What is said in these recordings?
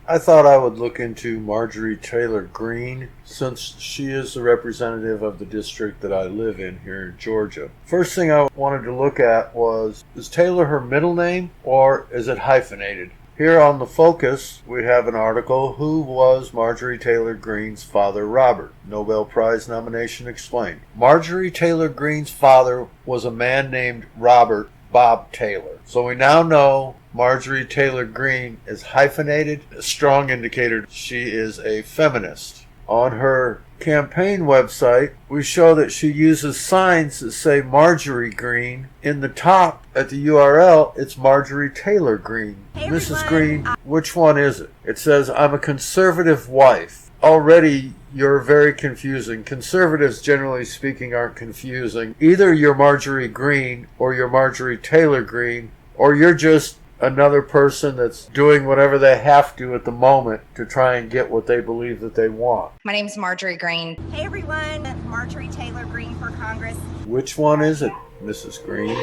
I thought I would look into Marjorie Taylor Greene since she is the representative of the district that I live in here in Georgia. First thing I wanted to look at was, is Taylor her middle name or is it hyphenated? Here on the Focus, we have an article, Who was Marjorie Taylor Greene's father Robert? Nobel Prize nomination explained. Marjorie Taylor Greene's father was a man named Robert Bob Taylor. So we now know Marjorie Taylor Greene is hyphenated, a strong indicator she is a feminist. On her campaign website, we show that she uses signs that say Marjorie Greene. In the top at the URL, it's Marjorie Taylor Greene. Hey Mrs. everyone. Greene, which one is it? It says, I'm a conservative wife. Already, you're very confusing. Conservatives, generally speaking, aren't confusing. Either you're Marjorie Greene or you're Marjorie Taylor Greene, or you're just another person that's doing whatever they have to at the moment to try and get what they believe that they want. My name's Marjorie Greene. Hey everyone, Marjorie Taylor Greene for Congress. Which one is it, Mrs. Greene?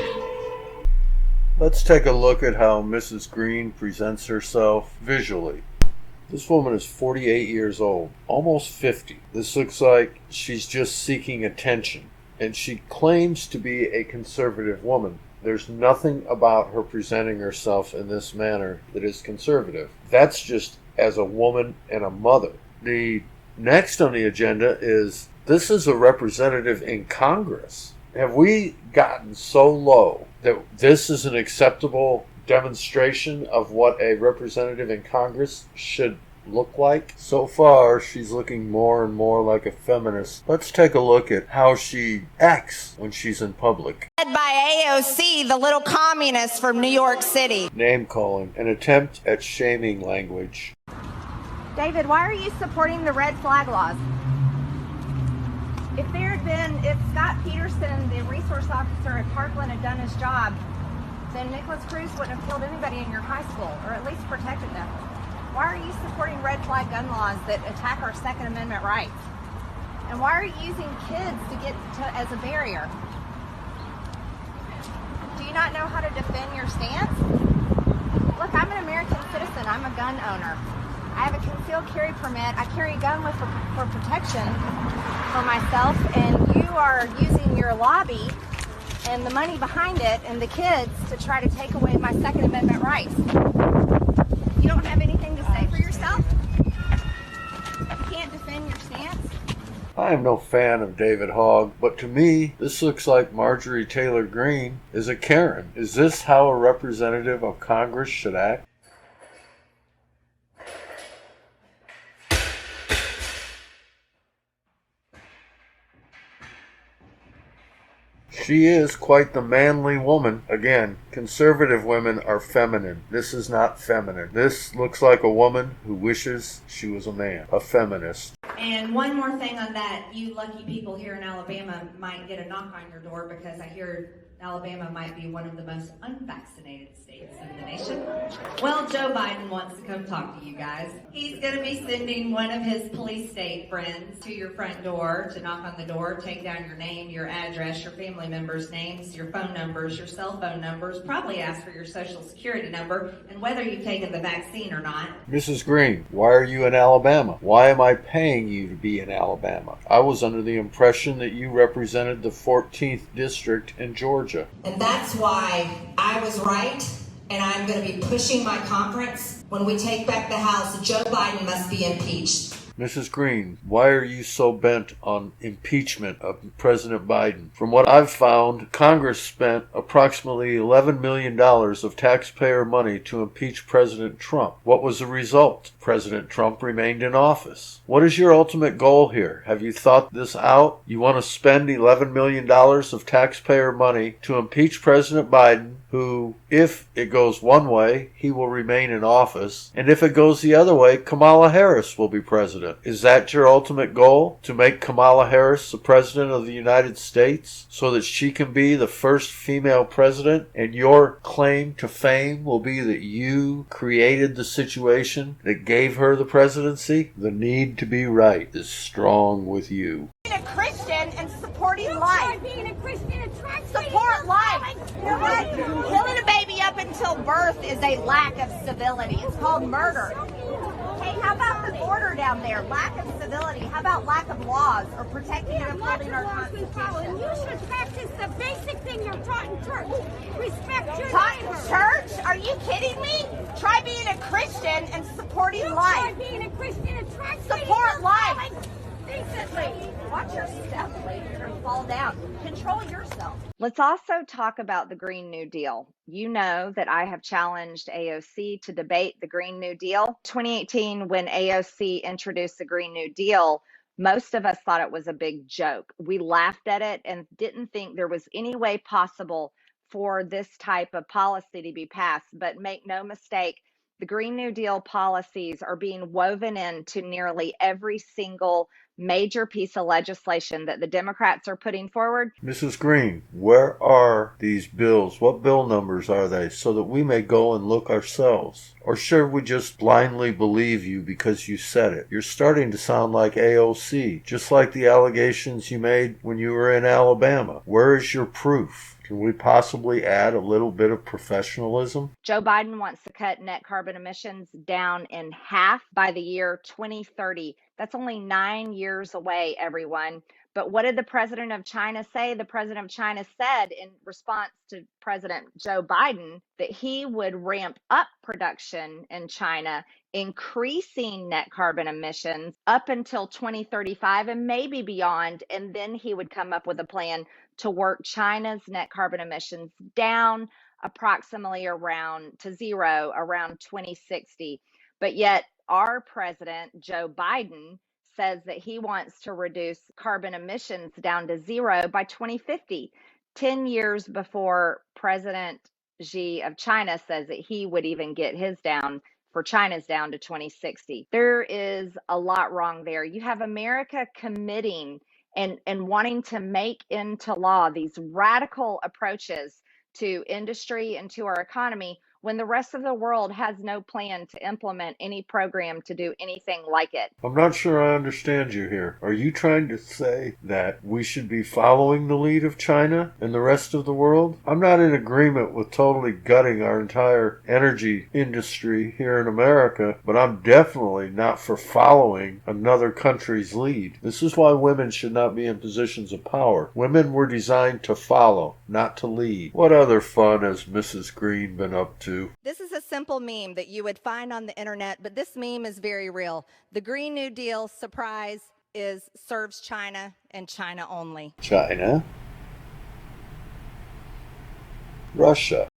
Let's take a look at how Mrs. Greene presents herself visually. This woman is 48 years old, almost 50. This looks like she's just seeking attention, and she claims to be a conservative woman. There's nothing about her presenting herself in this manner that is conservative. That's just as a woman and a mother. The next on the agenda is, this is a representative in Congress. Have we gotten so low that this is an acceptable demonstration of what a representative in Congress should look like? So far, she's looking more and more like a feminist. Let's take a look at how she acts when she's in public. Led by AOC, the little communist from New York City. Name calling, an attempt at shaming language. David, why are you supporting the red flag laws? If Scott Peterson, the resource officer at Parkland, had done his job, then Nicholas Cruz wouldn't have killed anybody in your high school, or at least protected them. Why are you supporting red flag gun laws that attack our Second Amendment rights? And why are you using kids as a barrier? Do you not know how to defend your stance? Look, I'm an American citizen. I'm a gun owner. I have a concealed carry permit. I carry a gun for protection for myself, and you are using your lobby and the money behind it and the kids to try to take away my Second Amendment rights. You don't have anything to say for yourself? You can't defend your stance? I am no fan of David Hogg, but to me, this looks like Marjorie Taylor Greene is a Karen. Is this how a representative of Congress should act? She is quite the manly woman. Again, conservative women are feminine. This is not feminine. This looks like a woman who wishes she was a man, a feminist. And one more thing on that, you lucky people here in Alabama might get a knock on your door, because I hear Alabama might be one of the most unvaccinated states in the nation. Well, Joe Biden wants to come talk to you guys. He's going to be sending one of his police state friends to your front door to knock on the door, take down your name, your address, your family members' names, your phone numbers, your cell phone numbers, probably ask for your social security number, and whether you've taken the vaccine or not. Mrs. Greene, why are you in Alabama? Why am I paying you to be in Alabama? I was under the impression that you represented the 14th district in Georgia. And that's why I was right, and I'm going to be pushing my conference. When we take back the House, Joe Biden must be impeached. Mrs. Greene, why are you so bent on impeachment of President Biden? From what I've found, Congress spent approximately $11 million of taxpayer money to impeach President Trump. What was the result? President Trump remained in office. What is your ultimate goal here? Have you thought this out? You want to spend $11 million of taxpayer money to impeach President Biden, who, if it goes one way, he will remain in office, and if it goes the other way, Kamala Harris will be president. Is that your ultimate goal? To make Kamala Harris the president of the United States so that she can be the first female president, and your claim to fame will be that you created the situation that gave her the presidency? The need to be right is strong with you. Being a Christian and supporting life. Being a Christian support life. You know what? Killing a baby up until birth is a lack of civility. It's called murder. down there. Lack of civility. How about lack of laws or protecting and upholding our Constitution? You should practice the basic thing you're taught in church. Respect your Taught neighbor. in church? Are you kidding me? Try being a Christian and supporting life. Try being a Christian and try Support life. decently. Watch your step, lady. You're going to fall down. Control yourself. Let's also talk about the Green New Deal. You know that I have challenged AOC to debate the Green New Deal. 2018, when AOC introduced the Green New Deal, most of us thought it was a big joke. We laughed at it and didn't think there was any way possible for this type of policy to be passed. But make no mistake, the Green New Deal policies are being woven into nearly every single major piece of legislation that the Democrats are putting forward. Mrs. Greene, where are these bills? What bill numbers are they so that we may go and look ourselves? Or should we just blindly believe you because you said it? You're starting to sound like AOC, just like the allegations you made when you were in Alabama. Where is your proof? Can we possibly add a little bit of professionalism? Joe Biden wants to cut net carbon emissions down in half by the year 2030. That's only 9 years away, everyone. But what did the president of China say? The president of China said in response to President Joe Biden that he would ramp up production in China, increasing net carbon emissions up until 2035 and maybe beyond. And then he would come up with a plan to work China's net carbon emissions down approximately around to zero around 2060. But yet our president, Joe Biden, says that he wants to reduce carbon emissions down to zero by 2050, 10 years before President Xi of China says that he would even get his down for China's down to 2060. There is a lot wrong there. You have America committing and wanting to make into law these radical approaches to industry and to our economy when the rest of the world has no plan to implement any program to do anything like it. I'm not sure I understand you here. Are you trying to say that we should be following the lead of China and the rest of the world? I'm not in agreement with totally gutting our entire energy industry here in America, but I'm definitely not for following another country's lead. This is why women should not be in positions of power. Women were designed to follow, not to lead. What other fun has Mrs. Greene been up to? This is a simple meme that you would find on the internet, but this meme is very real. The Green New Deal, surprise, serves China and China only. China? Russia.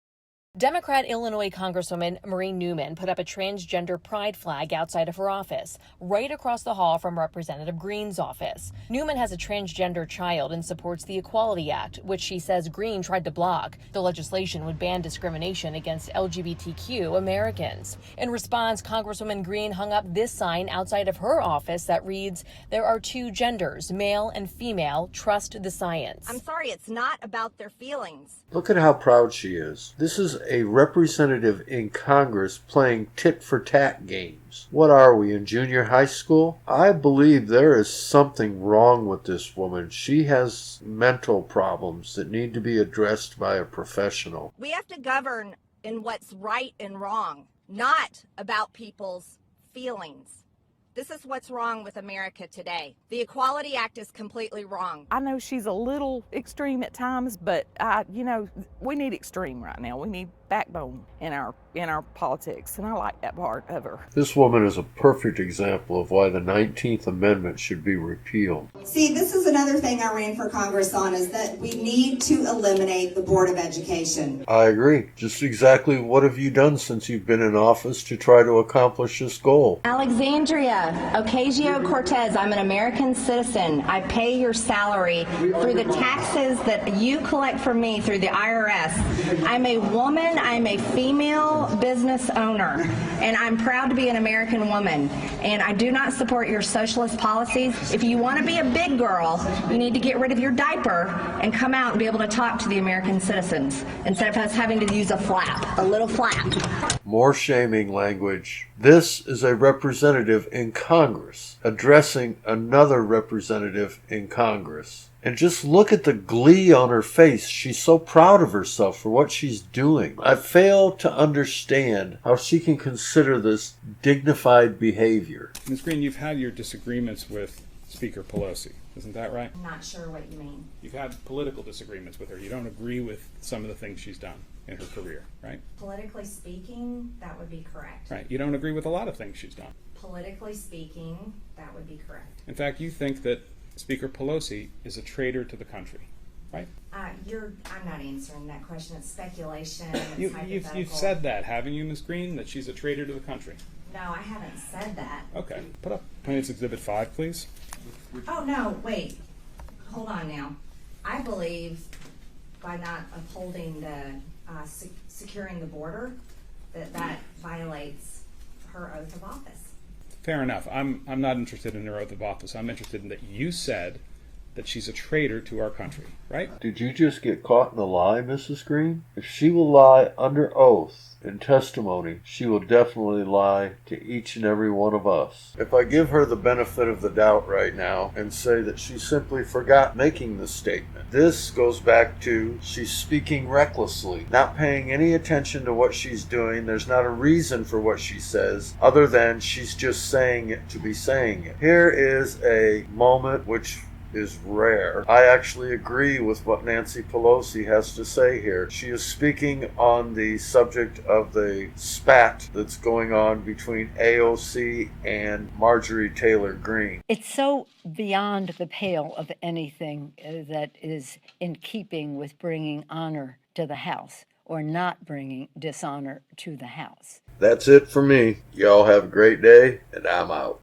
Democrat Illinois Congresswoman Marie Newman put up a transgender pride flag outside of her office, right across the hall from Representative Greene's office. Newman has a transgender child and supports the Equality Act, which she says Greene tried to block. The legislation would ban discrimination against LGBTQ Americans. In response, Congresswoman Greene hung up this sign outside of her office that reads, "There are two genders, male and female. Trust the science." I'm sorry, it's not about their feelings. Look at how proud she is. This is a representative in Congress playing tit-for-tat games. What are we, in junior high school? I believe there is something wrong with this woman. She has mental problems that need to be addressed by a professional. We have to govern in what's right and wrong, not about people's feelings. This is what's wrong with America today. The Equality Act is completely wrong. I know she's a little extreme at times, but we need extreme right now. We need backbone in our politics, and I like that part of her. This woman is a perfect example of why the 19th Amendment should be repealed. See, this is another thing I ran for Congress on, is that we need to eliminate the Board of Education. I agree. Just exactly what have you done since you've been in office to try to accomplish this goal? Alexandria Ocasio-Cortez, I'm an American citizen. I pay your salary through the taxes that you collect from me through the IRS. I'm a woman. I'm a female business owner, and I'm proud to be an American woman. And I do not support your socialist policies. If you want to be a big girl, you need to get rid of your diaper and come out and be able to talk to the American citizens instead of us having to use a flap, a little flap. More shaming language. This is a representative in Congress addressing another representative in Congress. And just look at the glee on her face. She's so proud of herself for what she's doing. I fail to understand how she can consider this dignified behavior. Ms. Greene, you've had your disagreements with Speaker Pelosi. Isn't that right? I'm not sure what you mean. You've had political disagreements with her. You don't agree with some of the things she's done in her career, right? Politically speaking, that would be correct. Right. You don't agree with a lot of things she's done. Politically speaking, that would be correct. In fact, you think that Speaker Pelosi is a traitor to the country, right? I'm not answering that question. It's speculation. It's You've hypothetical. said that, haven't you, Ms. Greene, that she's a traitor to the country? No, I haven't said that. Okay. Put up Plaintiff's Exhibit 5, please. Oh, no, wait. Hold on now. I believe by not upholding the securing the border, that violates her oath of office. Fair enough. I'm not interested in her oath of office. I'm interested in that you said that she's a traitor to our country, right? Did you just get caught in a lie, Mrs. Greene? If she will lie under oath in testimony, she will definitely lie to each and every one of us. If I give her the benefit of the doubt right now and say that she simply forgot making the statement, this goes back to she's speaking recklessly, not paying any attention to what she's doing. There's not a reason for what she says other than she's just saying it to be saying it. Here is a moment which is rare. I actually agree with what Nancy Pelosi has to say here. She is speaking on the subject of the spat that's going on between AOC and Marjorie Taylor Greene. It's so beyond the pale of anything that is in keeping with bringing honor to the House or not bringing dishonor to the House. That's it for me. Y'all have a great day, and I'm out.